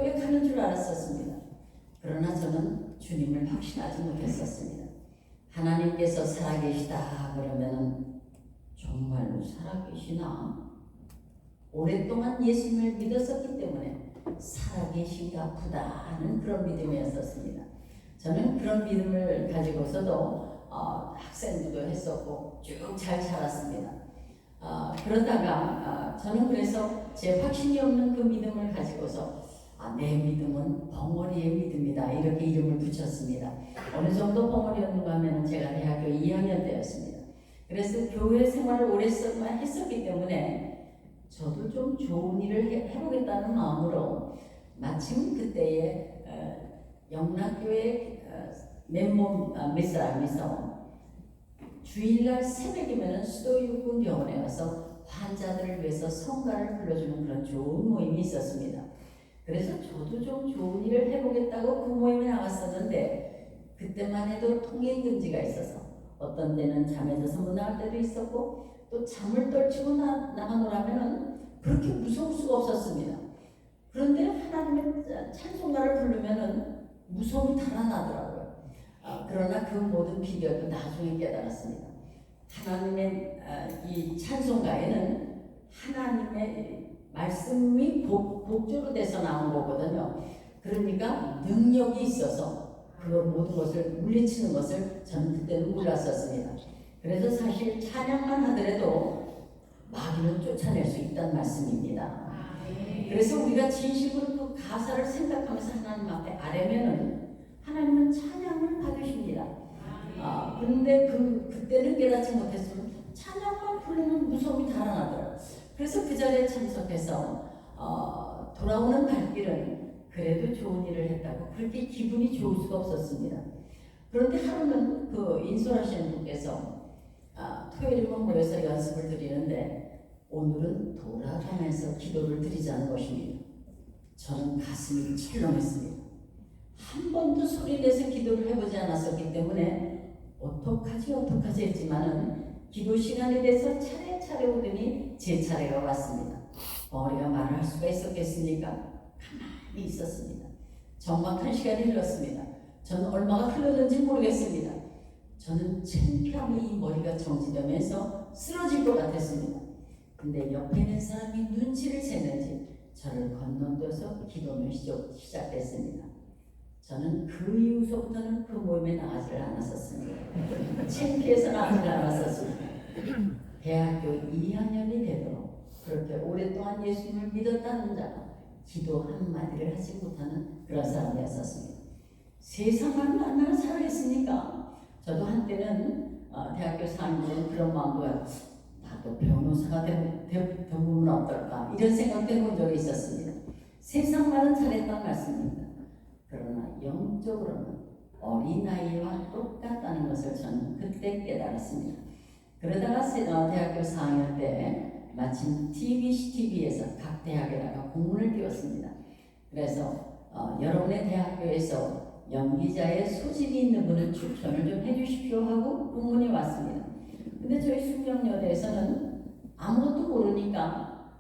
교회 가는 줄 알았었습니다. 그러나 저는 주님을 확신하지 못했었습니다. 하나님께서 살아계시다 그러면은 정말로 살아계시나? 오랫동안 예수님을 믿었었기 때문에 살아계신가 보다 하는 그런 믿음이었었습니다. 저는 그런 믿음을 가지고서도 학생도 했었고 쭉 잘 자랐습니다. 그러다가 저는 그래서 제 확신이 없는 그 믿음을 가지고서 내 믿음은 벙어리의 믿음이다 이렇게 이름을 붙였습니다. 어느 정도 벙어리였는가 하면 제가 대학교 2학년 때였습니다. 그래서 교회 생활을 오래 했었기 때문에 저도 좀 좋은 일을 해보겠다는 마음으로 마침 그때에 영락교회 멤버 몇 사람이서 주일날 새벽이면 수도육군병원에 와서 환자들을 위해서 성가를 불러주는 그런 좋은 모임이 있었습니다. 그래서 저도 좀 좋은 일을 해보겠다고 그 모임에 나왔었는데 그때만 해도 통행금지가 있어서 어떤 때는 잠에서 못 나갈 때도 있었고 또 잠을 떨치고 나가노라면 그렇게 무서울 수가 없었습니다. 그런데 하나님의 찬송가를 부르면 무서움이 달아나더라고요. 그러나 그 모든 비결도 나중에 깨달았습니다. 하나님의 이 찬송가에는 하나님의 말씀이 복조로 돼서 나온 거거든요. 그러니까 능력이 있어서 그 모든 것을 물리치는 것을 저는 그때는 몰랐었습니다. 그래서 사실 찬양만 하더라도 마귀는 쫓아낼 수 있다는 말씀입니다. 그래서 우리가 진심으로 그 가사를 생각하면서 하나님 앞에 아뢰면은 하나님은 찬양을 받으십니다. 그런데 그때는 깨닫지 못했으면 찬양만 부르면 무서움이 달아나더라고요. 그래서 그 자리에 참석해서 돌아오는 발길은 그래도 좋은 일을 했다고 그렇게 기분이 좋을 수가 없었습니다. 그런데 하루는 그 인솔하시는 분께서 토요일이면 모여서 연습을 드리는데 오늘은 돌아가면서 기도를 드리자는 것입니다. 저는 가슴이 철렁했습니다. 한 번도 소리내서 기도를 해보지 않았었기 때문에 어떡하지 했지만은 기도 시간이 돼서 차례차례 오더니 제 차례가 왔습니다. 머리가 말을 할 수가 있었겠습니까? 가만히 있었습니다. 적막한 시간이 흘렀습니다. 저는 얼마가 흘렀는지 모르겠습니다. 저는 창피함이 이 머리가 정지되면서 쓰러질 것 같았습니다. 근데 옆에 있는 사람이 눈치를 챘는지 저를 건너뛰어서 기도는 시작됐습니다. 저는 그 이후서부터는 그 모임에 나가지를 않았었습니다. 창피해서 나가지를 않았었습니다. 대학교 2학년이 되도록 그렇게 오랫동안 예수님을 믿었다는 자가 기도 한마디를 하지 못하는 그런 사람이었었습니다. 세상만 얼마나 살아있으니까 저도 한때는 대학교 4학년 그런 마음도 나도 변호사가 되면 어떨까 이런 생각도 해본 적이 있었습니다. 세상만은 잘했다는 말씀입니다. 그러나 영적으로는 어린아이와 똑같다는 것을 저는 그때 깨달았습니다. 그러다가 대학교 4학년 때 마침 TV에서 각 대학에다가 공문을 띄웠습니다. 그래서 여러분의 대학교에서 연기자의 소질이 있는 분을 추천을 좀 해주십시오 하고 공문이 왔습니다. 근데 저희 숙명여대에서는 아무것도 모르니까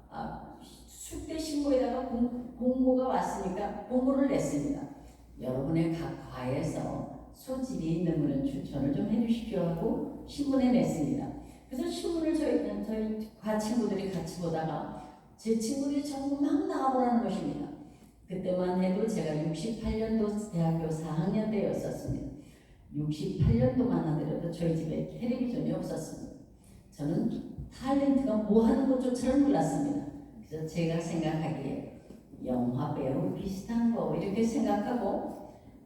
숙대 신고에다가 공고가 왔으니까 공고를 냈습니다. 여러분의 각 과에서 소질이 있는 분을 추천을 좀 해주십시오 하고 신문에 냈습니다. 그래서 신문을 저희 과 친구들이 같이 보다가 제 친구들이 전부 막 나와보라는 것입니다. 그때만 해도 제가 68년도 대학교 4학년 때였었습니다. 68년도만 하더라도 저희 집에 텔레비전이 없었습니다. 저는 탤런트가 뭐 하는 것조차를 몰랐습니다. 그래서 제가 생각하기에 영화 배우 비슷한 거 이렇게 생각하고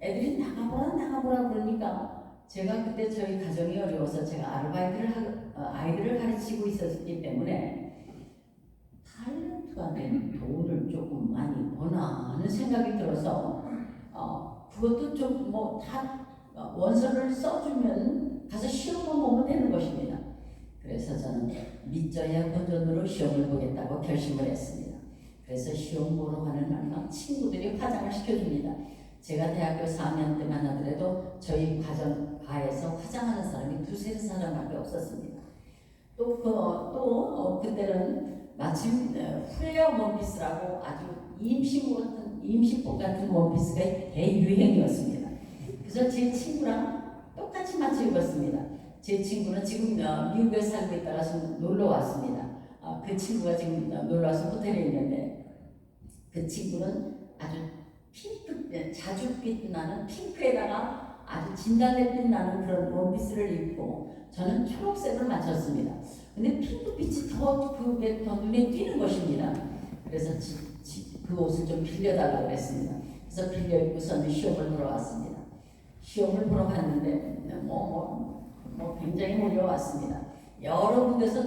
애들이 나가보라 그러니까 제가 그때 저희 가정이 어려워서 제가 아이들을 가르치고 있었기 때문에 탤런트가 된 돈을 조금 많이 버나 하는 생각이 들어서 그것도 좀 다 원서를 써주면 가서 시험만 보면 되는 것입니다. 그래서 저는 믿져야 본전으로 시험을 보겠다고 결심을 했습니다. 그래서 시험 보러 가는 날만 친구들이 화장을 시켜줍니다. 제가 대학교 4학년 때만 하더라도 저희 과에서 화장하는 사람이 두세 사람밖에 없었습니다. 그때는 마침 후레아 원피스라고 아주 임신부 같은 임시복 같은 원피스가 대유행이었습니다. 그래서 제 친구랑 똑같이 맞춰 입었습니다. 제 친구는 지금 미국에 살고 있다가 지금 놀러 왔습니다. 그 친구가 지금 놀러 와서 호텔에 있는데 그 친구는 아주 핑크, 자줏빛 나는 핑크에다가 아주 진달래빛 나는 그런 원피스를 입고 저는 초록색을 맞췄습니다. 근데 핑크빛이 더 눈에 띄는 것입니다. 그래서 그 옷을 좀 빌려달라고 그랬습니다. 그래서 빌려 입고서 시험을 보러 왔습니다. 시험을 보러 갔는데 굉장히 몰려왔습니다. 여러 군데서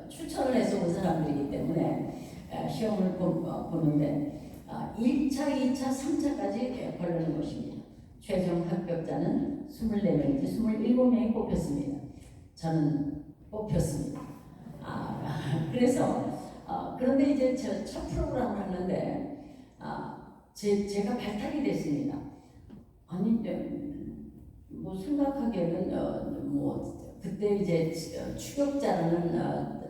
추천을 해서 온 사람들이기 때문에 시험을 보는데 1차, 2차, 3차까지 걸리는 것입니다. 최종 합격자는 24명인지 27명이 뽑혔습니다. 저는 뽑혔습니다. 그래서 그런데 이제 첫 프로그램을 하는데 제가 발탁이 됐습니다. 아니 뭐 생각하기에는 그때 이제 추격자라는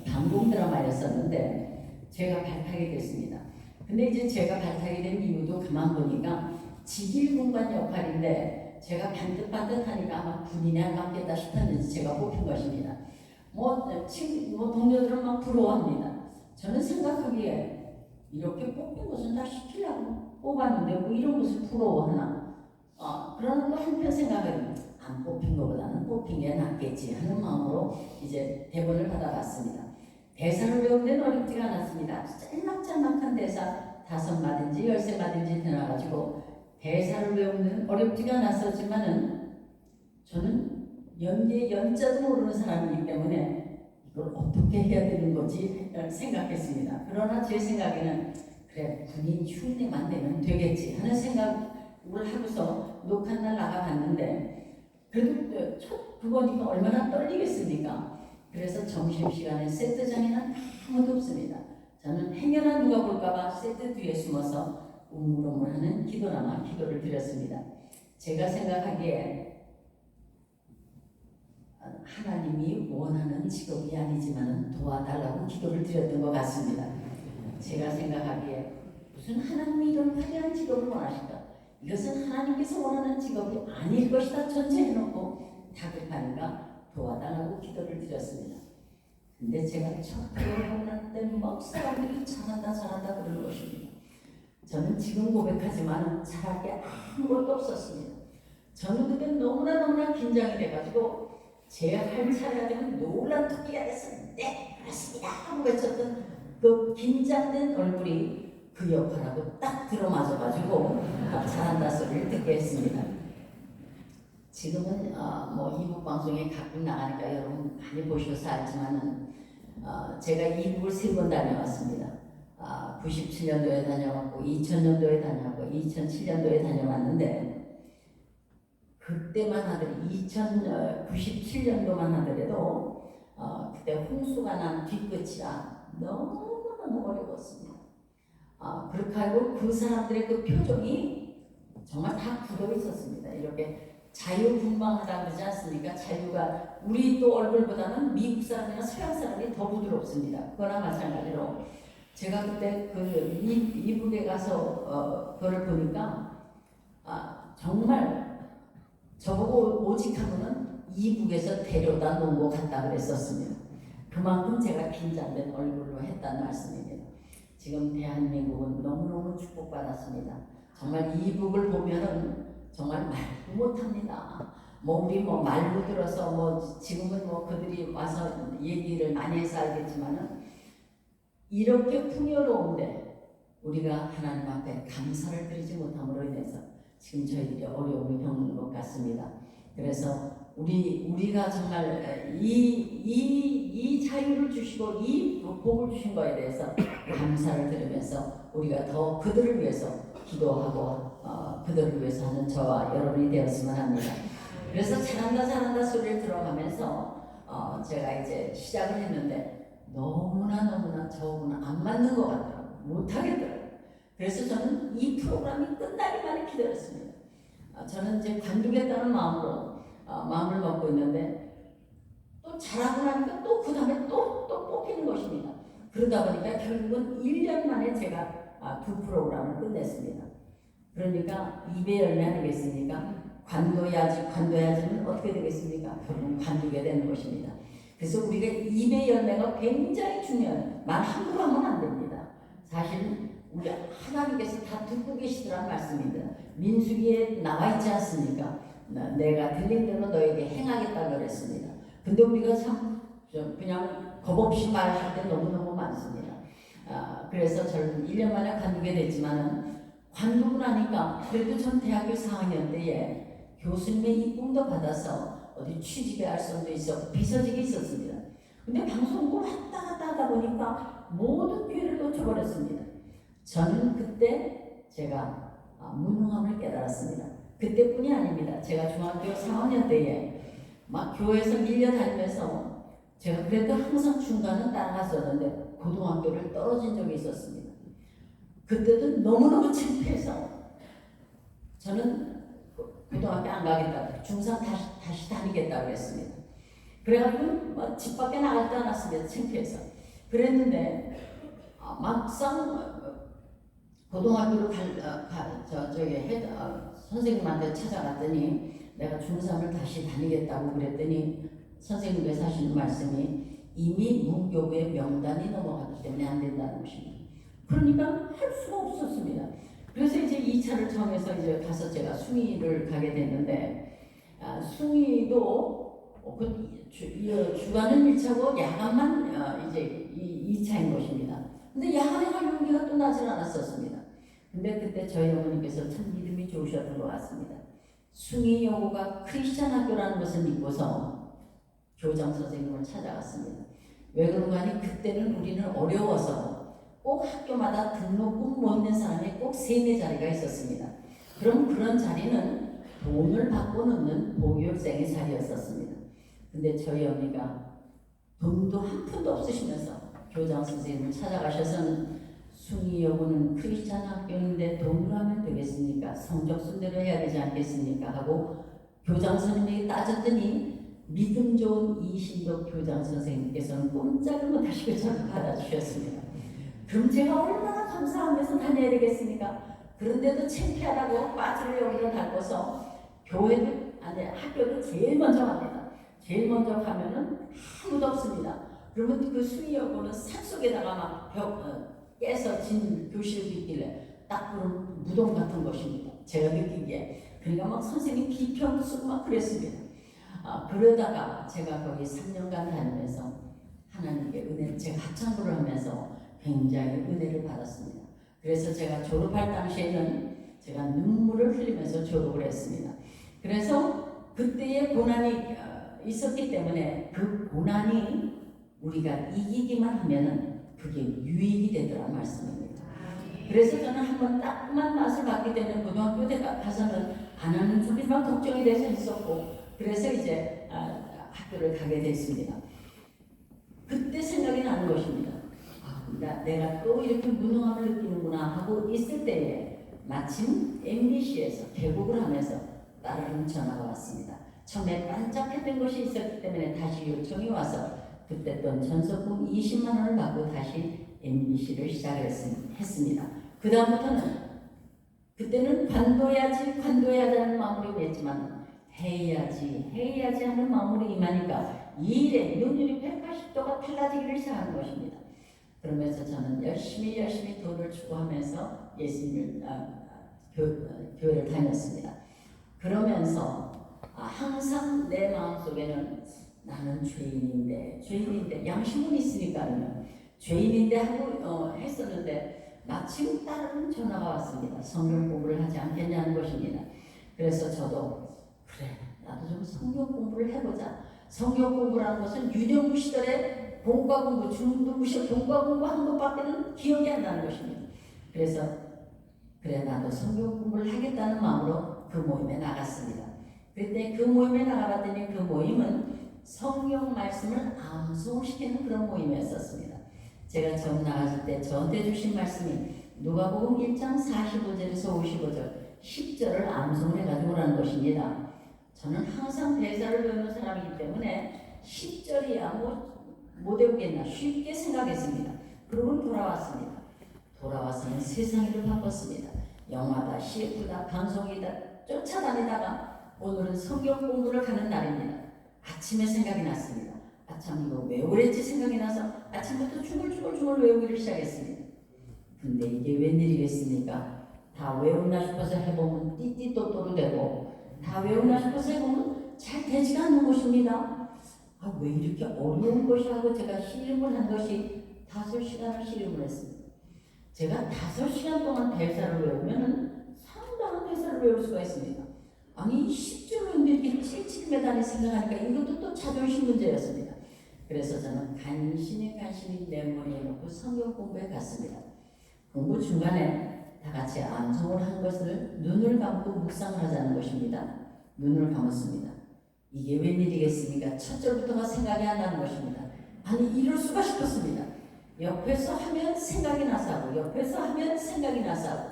방송 드라마였었는데 제가 발탁이 됐습니다. 근데 이제 제가 발탁이 된 이유도 가만 보니까 직일군관 역할인데 제가 반듯반듯하니까 아마 군인에 안 맞겠다 싶었는지 제가 뽑힌 것입니다. 동료들은 막 부러워합니다. 저는 생각하기에 이렇게 뽑힌 것은 다 시키려고 뽑았는데 뭐 이런 것을 부러워하나? 그러는 거 한편 생각은 안 뽑힌 것보다는 뽑힌 게 낫겠지 하는 마음으로 이제 대본을 받아봤습니다. 대사를 외우는 데는 어렵지가 않았습니다. 짤막짤막한 대사 5마디인지 13마디인지 되나가지고 대사를 외우는 데는 어렵지가 않았었지만은 저는 연기의 연자도 모르는 사람이기 때문에 이걸 어떻게 해야 되는 거지 생각했습니다. 그러나 제 생각에는 그래 군인 흉내만 내면 되겠지 하는 생각을 하고서 녹화날 나가봤는데 그래도 그거니까 얼마나 떨리겠습니까? 그래서 점심시간에 세트장에는 아무도 없습니다. 저는 행여나 누가 볼까봐 세트 뒤에 숨어서 우물우물하는 기도를 드렸습니다. 제가 생각하기에 하나님이 원하는 직업이 아니지만 도와달라고 기도를 드렸던 것 같습니다. 제가 생각하기에 무슨 하나님이 이런 화려한 직업을 원하실까? 이것은 하나님께서 원하는 직업이 아닐 것이다 전제해놓고 다급하니까 도와달라고 기도를 드렸습니다. 근데 제가 첫 기도를 하고 났을 때 막 사람들이 잘한다 그러는 것입니다. 저는 지금 고백하지만 잘할 게 아무것도 없었습니다. 저는 그때 너무나 긴장이 돼가지고 제 할 차례가 되면 놀란 토끼가 돼서 네 그렇습니다 하고 외쳤던 그 긴장된 얼굴이 그 역할하고 딱 들어맞아가지고 잘한다 소리를 듣게 했습니다. 지금은 이북 방송에 가끔 나가니까 여러분 많이 보셔서 알지만은 제가 이북을 3번 다녀왔습니다. 97년도에 다녀왔고 2000년도에 다녀왔고 2007년도에 다녀왔는데 그때만 하더라도 2097년도만 하더라도 그때 홍수가 난 뒤끝이라 너무너무 어려웠습니다. 그렇게 하고 그 사람들의 그 표정이 정말 다 굳어 있었습니다. 이렇게 자유분방하다 그러지 않습니까? 자유가 우리 또 얼굴보다는 미국 사람이나 서양 사람이 더 부드럽습니다. 그거나 마찬가지로 제가 그때 그 미국에 가서 그걸 보니까 정말 저보고 오직하면은 이북에서 데려다 놓은 것 같다 그랬었습니다. 그만큼 제가 긴장된 얼굴로 했다는 말씀입니다. 지금 대한민국은 너무너무 축복받았습니다. 정말 이북을 보면은 정말 말도 못합니다. 우리 말로 들어서 지금은 그들이 와서 얘기를 많이 해서 알겠지만은 이렇게 풍요로운데 우리가 하나님 앞에 감사를 드리지 못함으로 인해서 지금 저희들이 어려움을 겪는 것 같습니다. 그래서 우리가 정말 이 자유를 주시고 이 복을 주신 거에 대해서 감사를 드리면서 우리가 더 그들을 위해서 기도하고 그들을 위해서 하는 저와 여러분이 되었으면 합니다. 그래서 잘한다 소리를 들어가면서 제가 이제 시작을 했는데 너무나 저하고는 안 맞는 것 같더라고요. 못하겠더라고요. 그래서 저는 이 프로그램이 끝나기만을 기다렸습니다. 저는 이제 관두겠다는 마음으로 마음을 먹고 있는데 또 잘하고 나니까 또 그 다음에 또 뽑히는 것입니다. 그러다 보니까 결국은 1년 만에 제가 두 프로그램을 끝냈습니다. 그러니까 입의 열매 아니겠습니까? 관둬야지면 어떻게 되겠습니까? 결국 관두게 되는 것입니다. 그래서 우리가 입의 열매가 굉장히 중요해요. 말 함부로 하면 안 됩니다. 사실 우리 하나님께서 다 듣고 계시더란 말씀입니다. 민수기에 나와 있지 않습니까? 내가 들린 대로 너에게 행하겠다고 그랬습니다. 근데 우리가 참 그냥 겁없이 말할 때 너무너무 많습니다. 그래서 저는 1년 만에 관두게 됐지만은 관두고 나니까 그래도 전 대학교 4학년 때에 교수님의 이쁨도 받아서 어디 취직에 할 수도 있었고 비서직이 있었습니다. 근데 방송국 왔다 갔다 하다 보니까 모든 기회를 놓쳐버렸습니다. 저는 그때 제가 무능함을 깨달았습니다. 그때뿐이 아닙니다. 제가 중학교 3학년 때에 막 교회에서 밀려다니면서 제가 그래도 항상 중간은 따라갔었는데 고등학교를 떨어진 적이 있었습니다. 그때도 너무너무 창피해서 저는 고등학교 안 가겠다고 중3 다시 다니겠다고 그랬습니다. 그래가지고 집 밖에 나갈 때 않았습니다. 창피해서. 그랬는데 막상 고등학교로 선생님한테 찾아갔더니 내가 중3을 다시 다니겠다고 그랬더니 선생님께서 하시는 말씀이 이미 문교부의 명단이 넘어갔기 때문에 안 된다는 것입니다. 그러니까 할 수가 없었습니다. 그래서 이제 2차를 정해서 이제 가서 제가 숭의를 가게 됐는데 숭의도 주간은 1차고 야간만 이제 2차인 것입니다. 근데 야간에 갈 용기가 또 나질 않았었습니다. 근데 그때 저희 어머니께서 참 믿음이 좋으셨던 것 같습니다. 숭의 여고가 크리스찬 학교라는 것을 믿고서 교장 선생님을 찾아갔습니다. 왜 그런가 하니 그때는 우리는 어려워서 꼭 학교마다 등록금 못 낸 사람이 꼭 3-4 자리가 있었습니다. 그럼 그런 자리는 돈을 받고 넣는 보육생의 자리였었습니다. 근데 저희 어머니가 돈도 한 푼도 없으시면서 교장 선생님을 찾아가셔서는 숭의 여고는 크리스찬 학교인데 돈으로 하면 되겠습니까? 성적 순대로 해야 되지 않겠습니까? 하고 교장 선생님에게 따졌더니 믿음 좋은 이신덕 교장 선생님께서는 꼼짝을 못하시고 저를 받아주셨습니다. 그럼 제가 얼마나 감사하면서 다녀야 되겠습니까? 그런데도 창피하다고 빠지를 여기로 달고서 학교를 제일 먼저 갑니다. 제일 먼저 가면은 아무도 없습니다. 그러면 그 숭의 여고는 산속에다가 막 깨서 진 교실이 있길래 딱 그런 무덤 같은 것입니다. 제가 느끼기에. 그러니까 막 선생님 비평도 쓰고 막 그랬습니다. 그러다가 제가 거기 3년간 다니면서 하나님께 은혜를 제가 합창부를 하면서 굉장히 은혜를 받았습니다. 그래서 제가 졸업할 당시에는 제가 눈물을 흘리면서 졸업을 했습니다. 그래서 그때의 고난이 있었기 때문에 그 고난이 우리가 이기기만 하면은 그게 유익이 되더란 말씀입니다. 그래서 저는 한번 따끔한 맛을 봤기 때문에 고등학교 때 가서는 안 하는 척이지만 걱정이 돼서 있었고 그래서 이제 학교를 가게 됐습니다. 그때 생각이 나는 것입니다. 내가 또 이렇게 무능함을 느끼는구나 하고 있을 때에 마침 MBC에서 개국을 하면서 따르는 전화가 왔습니다. 처음에 반짝했던 것이 있었기 때문에 다시 요청이 와서 그때 돈 전서금 20만 원을 받고 다시 MBC를 시작했습니다. 그 다음부터는 그때는 관둬야지 하는 마음으로 했지만 해야지 하는 마음으로 임하니까 이 일에 눈율이 180도가 달라지기를 시작하는 것입니다. 그러면서 저는 열심히 돈을 추구하면서 예수님을 교회를 다녔습니다. 그러면서 항상 내 마음속에는 나는 죄인인데 양심은 있으니까 그러면 죄인인데 하고 했었는데 마침 다른 전화가 왔습니다. 성경 공부를 하지 않겠냐는 것입니다. 그래서 저도 그래 나도 좀 성경 공부를 해보자. 성경 공부라는 것은 유년부 시절에 본과 공부, 중등부 시절 본과 공부한 것밖에는 기억이 안 나는 것입니다. 그래서 그래 나도 성경 공부를 하겠다는 마음으로 그 모임에 나갔습니다. 그때 그 모임에 나가봤더니 그 모임은 성경 말씀을 암송시키는 그런 모임이었습니다. 제가 처음 나갔을 때 저한테 주신 말씀이 누가복음 1장 45절에서 55절 10절을 암송해가지고 오라는 것입니다. 저는 항상 대사를 배우는 사람이기 때문에 10절이야 못 외우겠나 쉽게 생각했습니다. 그러고 돌아왔습니다. 돌아와서는 세상을 바꿨습니다. 영화다, CF다, 방송이다 쫓아다니다가 오늘은 성경 공부를 하는 날입니다. 아침에 생각이 났습니다. 아참 이거 왜 그랬지 생각이 나서 아침부터 중얼중얼 외우기를 시작했습니다. 근데 이게 웬일이겠습니까? 다 외웠나 싶어서 해보면 띠띠또또로 되고 다 외웠나 싶어서 해보면 잘 되지가 않는 것입니다. 아, 왜 이렇게 어려운 것이 하고 제가 씨름을 한 것이 5시간을 씨름을 했습니다. 제가 5시간 동안 대사를 외우면 상당한 대사를 외울 수가 있습니다. 아니 10줄로 이렇게 칠칠매단에 생각하니까 이것도 또 자존심 문제였습니다. 그래서 저는 간신히 내 머리에 놓고 성경 공부에 갔습니다. 공부 중간에 다 같이 암송을 한 것을 눈을 감고 묵상을 하자는 것입니다. 눈을 감았습니다. 이게 웬일이겠습니까? 첫 절부터가 생각이 안 나는 것입니다. 아니 이럴 수가 싶었습니다. 옆에서 하면 생각이 나서 하고 옆에서 하면 생각이 나서 하고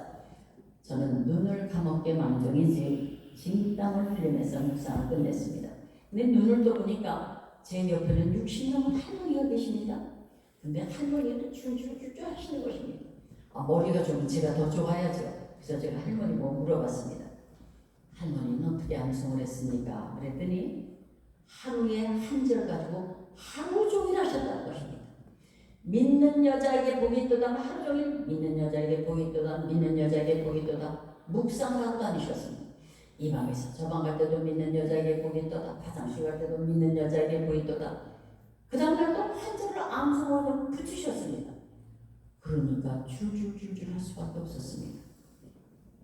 저는 눈을 감았게 망정이지 진땀을 흘리면서 묵상을 끝냈습니다. 근데 눈을 떠보니까 제 옆에는 60 넘은 할머니가 계십니다. 근데 할머니도 줄줄줄줄 하시는 것입니다. 아, 머리가 좀 제가 더 좋아야죠. 그래서 제가 할머니 뭐 물어봤습니다. 할머니는 어떻게 암송을 했습니까? 그랬더니 하루에 한 절 가지고 하루 종일 하셨다는 것입니다. 믿는 여자에게 복이 있도다. 하루 종일 믿는 여자에게 복이 있도다. 믿는 여자에게 복이 있도다. 묵상을 하고 다니셨습니다. 이 방에서 저 방 갈 때도 믿는 여자에게 복이 있도다. 화장실 갈 때도 믿는 여자에게 복이 있도다. 그 다음날도 한 절을 암송하고 붙이셨습니다. 그러니까 줄줄줄줄 할 수밖에 없었습니다.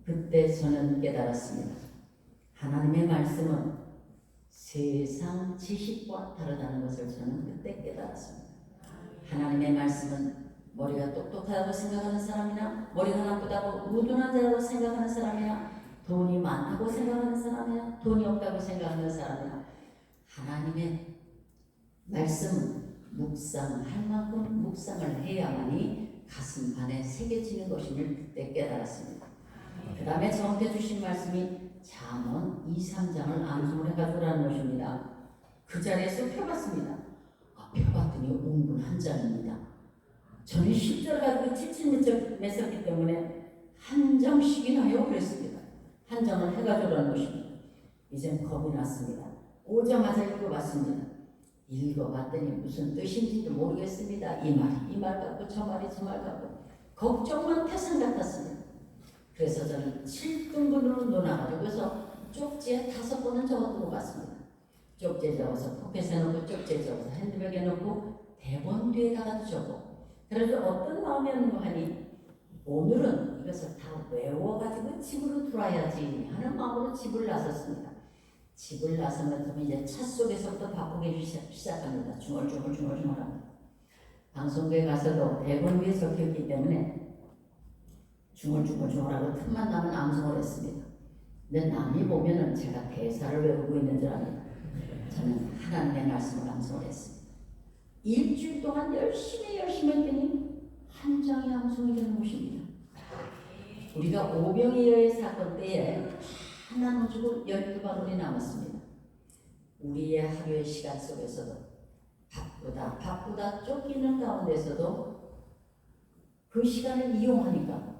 그때 저는 깨달았습니다. 하나님의 말씀은 세상 지식과 다르다는 것을 저는 그때 깨달았습니다. 하나님의 말씀은 머리가 똑똑하다고 생각하는 사람이나 머리가 나쁘다고 우둔한 자라고 생각하는 사람이나 돈이 많다고 생각하는 사람이나 돈이 없다고 생각하는 사람이나 하나님의 말씀은 묵상할 만큼 묵상을 해야만이 가슴 안에 새겨지는 것임을 그때 깨달았습니다. 그 다음에 저한테 주신 말씀이 잠언 2, 3장을 암송을 해가지고라는 것입니다. 그 자리에서 펴봤습니다. 펴봤더니 웅분 한 장입니다. 저는 10절 가지고 칠칠매였기 때문에 한 장씩이나요? 그랬습니다. 한 장을 해가지고라는 것입니다. 이젠 겁이 났습니다. 오자마자 읽어봤습니다. 읽어봤더니 무슨 뜻인지도 모르겠습니다. 이 말 같고 저 말이 저 말 같고 걱정만 태산 같았습니다. 그래서 저는 7등분으로 놓아가지고 그래서 쪽지에 5번은 적어두고 갔습니다. 쪽지에 적어서 포켓에 넣고 쪽지에 적어서 핸드백에 넣고 대본 뒤에다가도 적고 그래서 어떤 마음이었는가 하니 오늘은 이것을 다 외워가지고 집으로 들어와야지 하는 마음으로 집을 나섰습니다. 집을 나서면서 이제 차 속에서부터 바꾸기 시작합니다. 중얼중얼합니다. 방송국에 가서도 대본 위에 적혀있기 때문에 중얼중얼하고 틈만 나면 암송을 했습니다. 근데 남이 보면은 제가 대사를 외우고 있는 줄 압니다. 저는 하나님의 말씀을 암송을 했습니다. 일주일 동안 열심히 했더니 한 장의 암송이 되는 것입니다. 우리가 오병이어의 사건 때에 하나 놓치고 12바울이 남았습니다. 우리의 하루의 시간 속에서도 바쁘다 쫓기는 가운데서도 그 시간을 이용하니까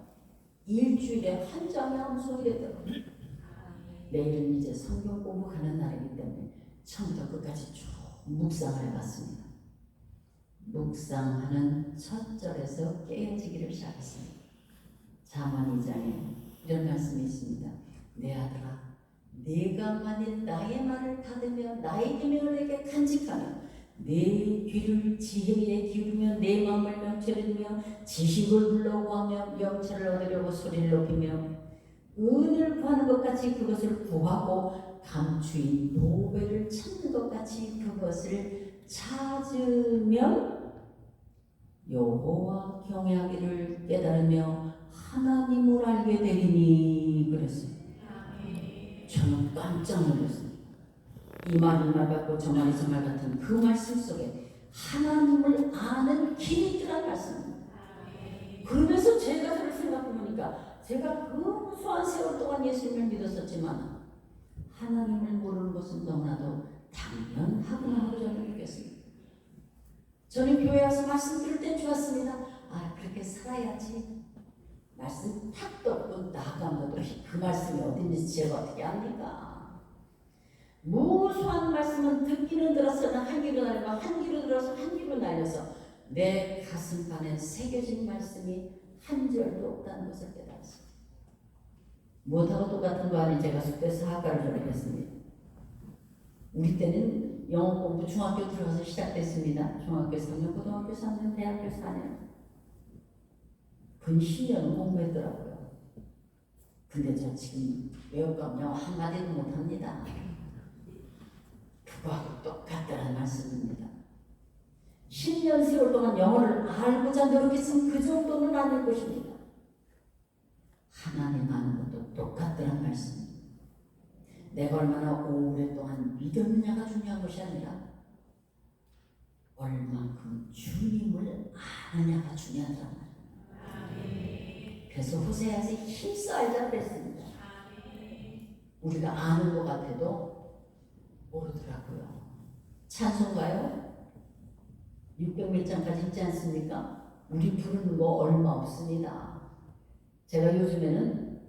일주일에 한 장의 암송이 되더라고요. 내일은 이제 성경 공부하는 날이기 때문에 처음부터 끝까지 쭉 묵상을 해봤습니다. 묵상하는 첫 절에서 깨어지기를 시작했습니다. 잠언 2장에 이런 말씀이 있습니다. 내 아들아, 네가 만일 나의 말을 받으며 나의 계명을 내게 간직하며 내 귀를 지혜에 기울이며 내 마음을 명철에 두며 지식을 불러구하며 명철을 얻으려고 소리를 높이며 은을 구하는 것 같이 그것을 구하고 감추인 보배를 찾는 것 같이 그것을 찾으면 여호와 경외하기를 깨달으며 하나님을 알게 되리니 그랬어요. 저는 깜짝 놀랐습니다. 이 말 같고 저 말이 저 말 같은 그 말씀 속에 하나님을 아는 길이 있더란 말씀입니다. 그러면서 제가 저를 생각해보니까 제가 그 무수한 세월 동안 예수님을 믿었었지만 하나님을 모르는 것은 너무나도 당연하구나 하고 저는 느꼈습니다. 저는 교회 와서 말씀 들을 땐 좋았습니다. 아, 그렇게 살아야지. 말씀 탁도 없고 나감도 없이 그 말씀이 어딘지 제가 어떻게 압니까? 무수한 말씀은 듣기는 들었으나 한 귀로 날리고 한 귀로 들어서 한 귀로 날려서 내 가슴판에 새겨진 말씀이 한 절도 없다는 것을 깨달았습니다. 무엇하고 똑같은 거 아니 제가 숙대 사학과를 졸업했습니다. 우리 때는 영어 공부 중학교 들어가서 시작됐습니다. 중학교 3년, 고등학교 3년, 대학교 4년. 근 10년은 공부했더라고요. 근데 저 지금 외국감 영어 한마디도 못합니다. 그거하고 똑같다는 말씀입니다. 10년 세월 동안 영어를 알고자 노력했으면 그 정도는 아닐 것입니다. 하나님 아는 것도 똑같다는 말씀입니다. 내가 얼마나 오랫동안 믿었느냐가 중요한 것이 아니라 얼만큼 주님을 아느냐가 중요하다는 말이에요. 그래서 호세아에서 힘써 알자 그랬습니다. 우리가 아는 것 같아도 모르더라고요. 찬송가요? 600몇 장까지 있지 않습니까? 우리 부르는 거 얼마 없습니다. 제가 요즘에는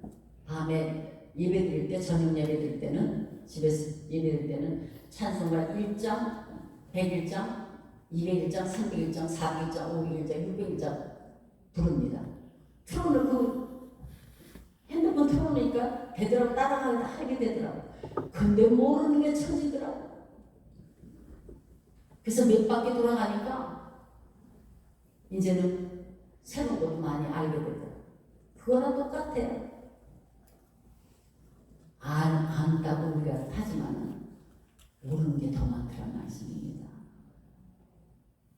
밤에 예배 드릴 때, 저녁 예배 드릴 때는, 집에서 예배 드릴 때는 찬송가 1장, 101장, 201장, 301장, 401장, 501장, 601장 부릅니다. 틀어놓고 핸드폰 틀어놓으니까 되더라고, 따라하게 되더라고. 근데 모르는 게 처지더라고. 그래서 몇 바퀴 돌아가니까 이제는 새로운 것도 많이 알게 되더라고. 그거랑 똑같아요. 안다고 우리가 하지만 모르는 게 더 많다는 말씀입니다.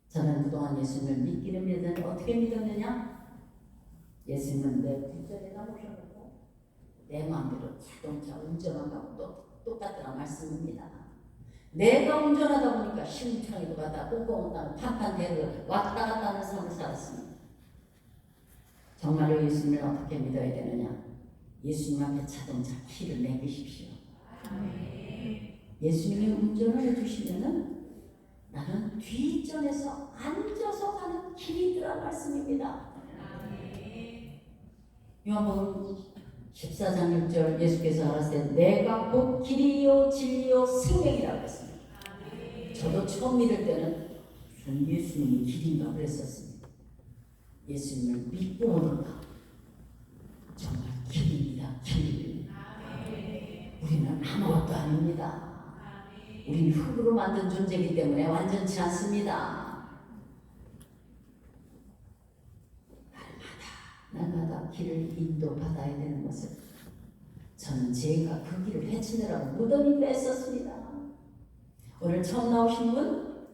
저는 그동안 예수님을 믿기는 믿었는데 어떻게 믿었느냐? 예수님은 내 뒷자리에다 모셔놓고 내 마음대로 자동차 운전한다고 똑같다는 말씀입니다. 내가 운전하다 보니까 시궁창에도 가다 꽁꽁 땅 판판대로 왔다 갔다 하는 삶을 살았습니다. 정말로 예수님을 어떻게 믿어야 되느냐? 예수님 앞에 자동차 키를 내기십시오. 예수님이 운전을 해주시면은 나는 뒷전에서 앉아서 가는 길이더라 말씀입니다. 요한복음 14장 6절 예수께서 하라사대 내가 곧 길이요 진리요 생명이라고 했습니다. 저도 처음 믿을 때는 예수님이 길인가 그랬었습니다. 예수님을 믿고 오는가 정말 길입니다. 길. 우리는 아무것도 아닙니다. 우리는 흙으로 만든 존재이기 때문에 완전치 않습니다. 날마다 길을 인도받아야 되는 것을 저는 제가 그 길을 헤치느라고 무덤이 뺐었습니다. 오늘 처음 나오신 분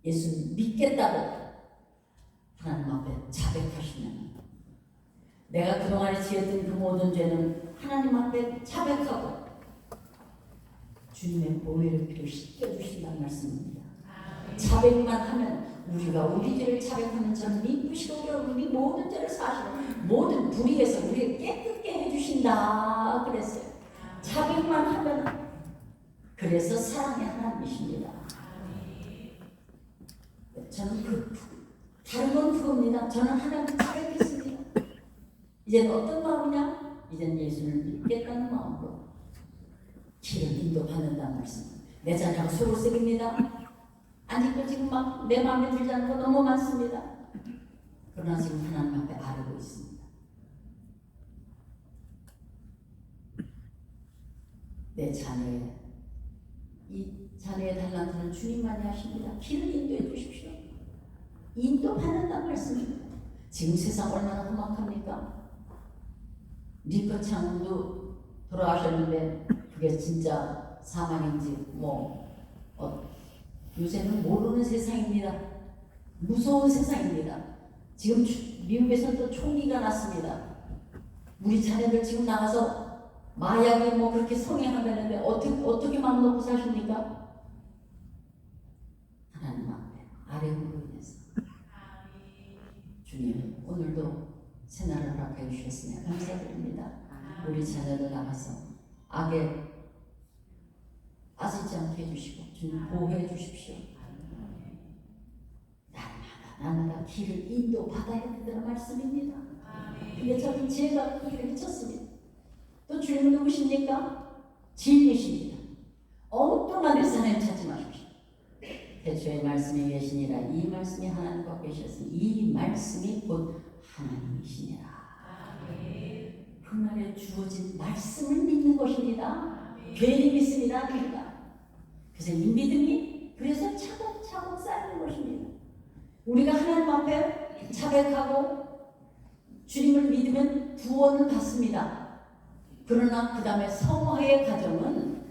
예수 믿겠다고 하나님 앞에 자백하시면 내가 그동안에 지었던 그 모든 죄는 하나님 앞에 자백하고 주님의 보혈의 피로 씻겨주신다는 말씀입니다. 자백만 하면 우리가 우리 죄를 자백하면 저는 믿으시고 우리 모든 죄를 사시고 모든 불의에서 우리를 깨끗게 해주신다 그랬어요. 자백만 하면 그래서 사랑의 하나님이십니다. 저는 다른 건 그겁니다. 저는 하나님 자백했습니다. 이제는 어떤 마음이냐? 이제는 예수를 믿겠다는 마음으로 길을 인도받는다는 말씀. 내 자녀가 속을 썩입니다. 아직도 지금 막 내 마음에 들지 않는 거 너무 많습니다. 그러나 지금 하나님 앞에 아뢰고 있습니다. 내 자녀의 이 자녀의 달란트는 주님만이 하십니다. 길을 인도해 주십시오. 인도받는다는 말씀입니다. 지금 세상 얼마나 험악합니까? 리커창도 돌아가셨는데 그게 진짜 사망인지 요새는 모르는 세상입니다. 무서운 세상입니다. 지금 미국에서는 또 총기가 났습니다. 우리 자녀들 지금 나가서 마약이 그렇게 성행하는데 어떻게 막 놓고 사십니까? 하나님 앞에 아뢰므로 인해서 주님 오늘도 새날을 허락해 주셨으니 감사드립니다. 우리 자녀들 나가서 악에 빠지지 않게 해주시고 주님 보호해 주십시오. 날마다 날마다 길을 인도받아야 된다는 말씀입니다. 근데 저는 제가 길을 헤쳤습니다. 또 주님은 누구십니까? 진리십니다. 엉뚱한 데서 하나님 찾지 마십시오. 태초에 말씀이 계시니라. 이 말씀이 하나님과 계셨으니 이 말씀이 곧 하나님이시니라. 그날에 주어진 말씀을 믿는 것입니다. 괜히 믿음이 아닙니다. 그래서 이 믿음이 그래서 차곡차곡 쌓이는 것입니다. 우리가 하나님 앞에 자백하고 주님을 믿으면 구원을 받습니다. 그러나 그 다음에 성화의 과정은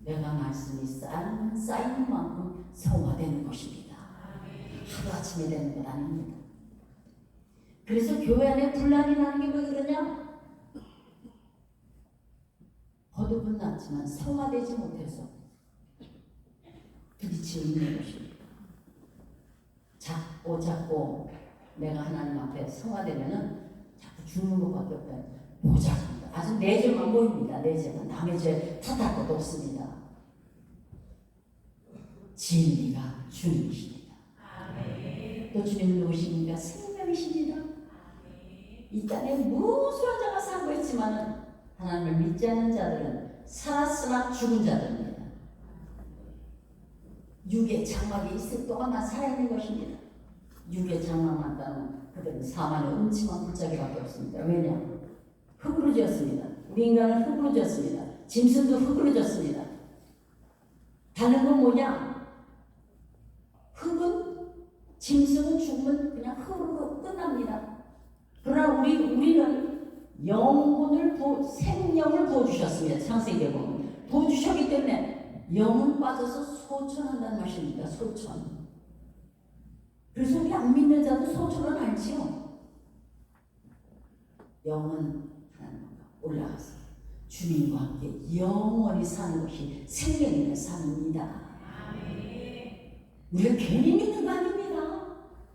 내가 말씀이 쌓이는 만큼 성화되는 것입니다. 하루아침에 되는 것 아닙니다. 그래서 교회 안에 분란이 나는 게 왜 그러냐? 거듭은 났지만 성화되지 못해서 부딪히고 있는 것입니다. 자꾸 내가 하나님 앞에 성화되면은 자꾸 죽는 것밖에 없다. 보자입니다. 아주 내 죄만 보입니다. 내 죄만. 남의 죄 탓할 것도 없습니다. 진리가 주님이십니다. 또 주님은 누구십니까? 생명이십니다. 이 땅에 무수한 자가 살고 있지만 하나님을 믿지 않는 자들은 살았으나 죽은 자들입니다. 육의 장막이 있을 동안만 살아있는 것입니다. 육의 장막만 따면 그들은 사망의 음침한 불짝이밖에 없습니다. 왜냐? 흙으로 지었습니다. 우리 인간은 흙으로 지었습니다. 짐승도 흙으로 지었습니다. 다른 건 뭐냐? 흙은, 짐승은 죽으면 그냥 흙으로 끝납니다. 그러나 우리는 영혼을 생명을 부어주셨습니다. 창세기에 보면 부어주셨기 때문에 영은 빠져서 소천한다는 말입니다. 소천. 그래서 우리 안 믿는 자도 소천은 알지요. 영은 하나님과 올라가서 주님과 함께 영원히 사는 것이 생명의 삶입니다. 우리가 괜히 믿는 거 아닙니다.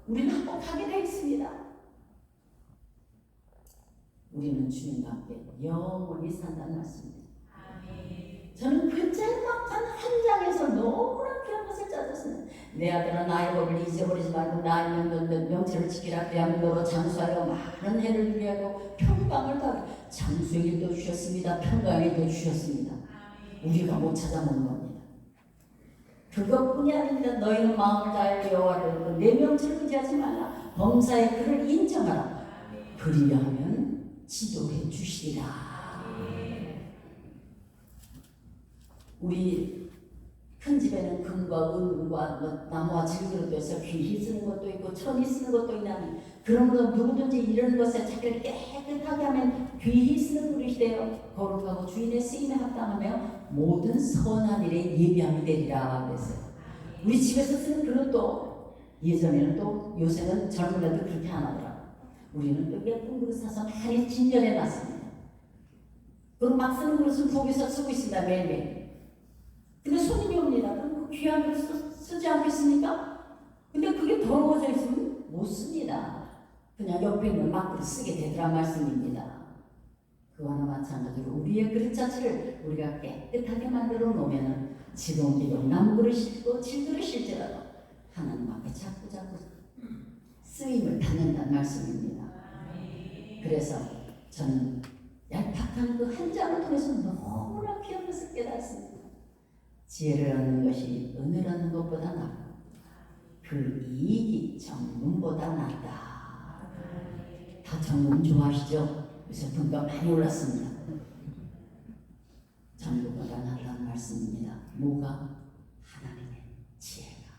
우리는 한번 가게 되어 있습니다. 우리는 주님과 함께 영원히 산다는 말씀입니다. 저는 그 짤막한 한 장에서 너무나 귀한 것을 찾았습니다. 내 아들아 나의 법을 잊어버리지 말고 나의 명체를 지키라. 그리하면 너로 장수하여 많은 해를 누리하고 평강을 더하게. 장수일도 주셨습니다. 평강일도 주셨습니다. 우리가 못 찾아먹는 겁니다. 그것뿐이 아닙니다. 너희는 마음을 다하여 여호와를 내 명체를 의지하지 말라. 범사의 그를 인정하라. 그리하면 지도해 주시리라. 우리 큰 집에는 금과 은과 나무와 질그릇도 해서 귀히 쓰는 것도 있고 천이 쓰는 것도 있나니 그러므로 누구든지 이런 것에 자기를 깨끗하게 하면 귀히 쓰는 그릇이 되어 거룩하고 주인의 쓰임에 합당하며 모든 선한 일에 예비함이 되리라 그랬어요. 우리 집에서 쓰는 그릇도 예전에는 또 요새는 젊은 애들 그렇게 안 하더라고요. 우리는 또 예쁜 그릇 사서 많이 진열해 놨습니다. 그리고 막 쓰는 그릇은 부엌에서 쓰고 있습니다. 매일매일. 근데 손님이 옵니다. 그럼 그 귀한 그릇 쓰지 않겠습니까? 근데 그게 더러워져 있으면 못 씁니다. 그냥 옆에 있는 막그릇 쓰게 되더란 말씀입니다. 그와는 마찬가지로 우리의 그릇 자체를 우리가 깨끗하게 만들어 놓으면 지동기동 남그릇이고 질그릇일지라도 하나님 앞에 자꾸 쓰임을 받는다는 말씀입니다. 그래서 저는 얄팍한 그 한 장을 통해서 너무나 귀한 것을 깨달았습니다. 지혜를 얻는 것이 은을 얻는 것보다 낫고 그 이익이 정금보다 낫다. 다 정금 좋아하시죠? 요새 금가 많이 올랐습니다. 정금보다 낫다는 말씀입니다. 뭐가? 하나님의 지혜가.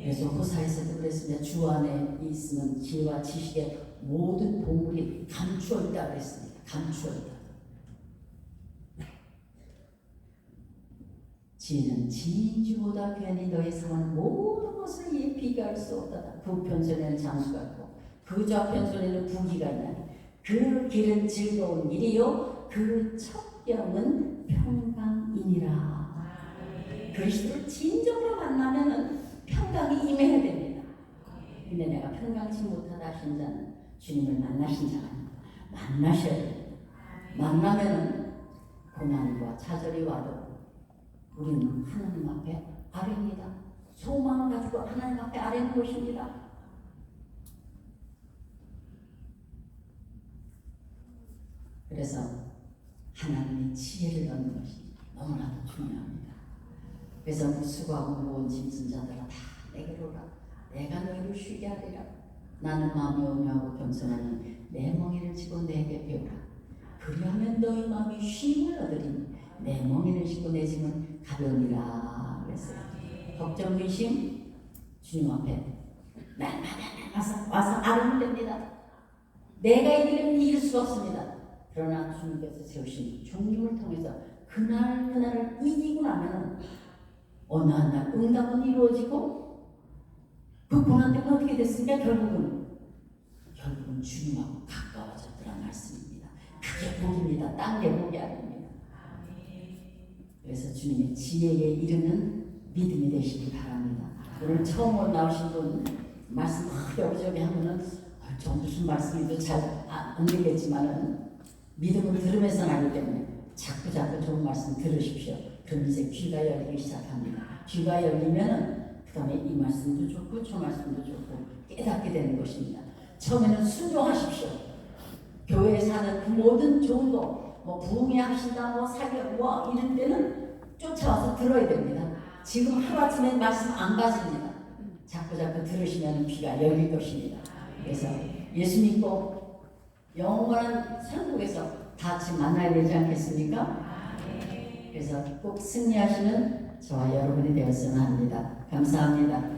그래서 호사에서도 그랬습니다. 주 안에 있으면 지혜와 지식의 모든 보물이 감추어 있다 그랬습니다. 감추어 있다. 지혜는 진주보다 귀하니 너의 상한 모든 것을 이에 비교할 수 없다. 그 편손에는 장수가 있고 그 좌편손에는 부귀가 있나니 그 길은 즐거운 길이요 그 첩경은 평강이니라. 그리스도를 진정으로 만나면은 평강이 임해야 됩니다. 근데 내가 평강치 못하다 하신 자는 주님을 만나신 자가 아닙니다. 만나셔야 됩니다. 만나면은 고난과 좌절이 와도 우리는 하나님 앞에 아래입니다. 소망을 가지고 하나님 앞에 아래는 것입니다. 그래서 하나님의 지혜를 얻는 것이 너무나도 중요합니다. 그래서 수고하고 무거운 짐진 자들아 다 내게로 오라. 내가 너희를 쉬게 하리라. 나는 마음이 온유하고 겸손하니 내 멍에를 지고 내게 배우라. 그리하면 너희 마음이 쉼을 얻으리니 내 멍에를 지고 내 짐은 가벼우니라. 그랬어요. 걱정 근심 주님 앞에 날마다 와서 알아면 됩니다. 내가 이기면 이길 수가 없습니다. 그러나 주님께서 세우신 종님을 통해서 그날을 이기고 나면은 어느 한 날 응답은 이루어지고 그 고난때는 어떻게 됐습니까? 결국은 주님하고 가까워졌더란 말씀입니다. 그게 복입니다. 딴 게 복이 아닙니다. 그래서 주님의 지혜에 이르는 믿음이 되시기 바랍니다. 오늘 처음 나오신 분 말씀 여기저기 하면은 저 무슨 말씀인지 잘 안 되겠지만은 믿음을 들으면서 나기 때문에 자꾸 좋은 말씀 들으십시오. 그럼 이제 귀가 열리기 시작합니다. 귀가 열리면은 그 다음에 이 말씀도 좋고 저 말씀도 좋고 깨닫게 되는 것입니다. 처음에는 순종하십시오. 교회에 사는 그 모든 좋은 거 뭐 부흥회 합시다 뭐 사교 뭐 이런 때는 쫓아와서 들어야 됩니다. 지금 하루아침에 말씀 안 가집니다. 자꾸 들으시면 귀가 열릴 것입니다. 그래서 예수 믿고 영원한 천국에서 다 같이 만나야 되지 않겠습니까? 그래서 꼭 승리하시는 저와 여러분이 되었으면 합니다. 감사합니다.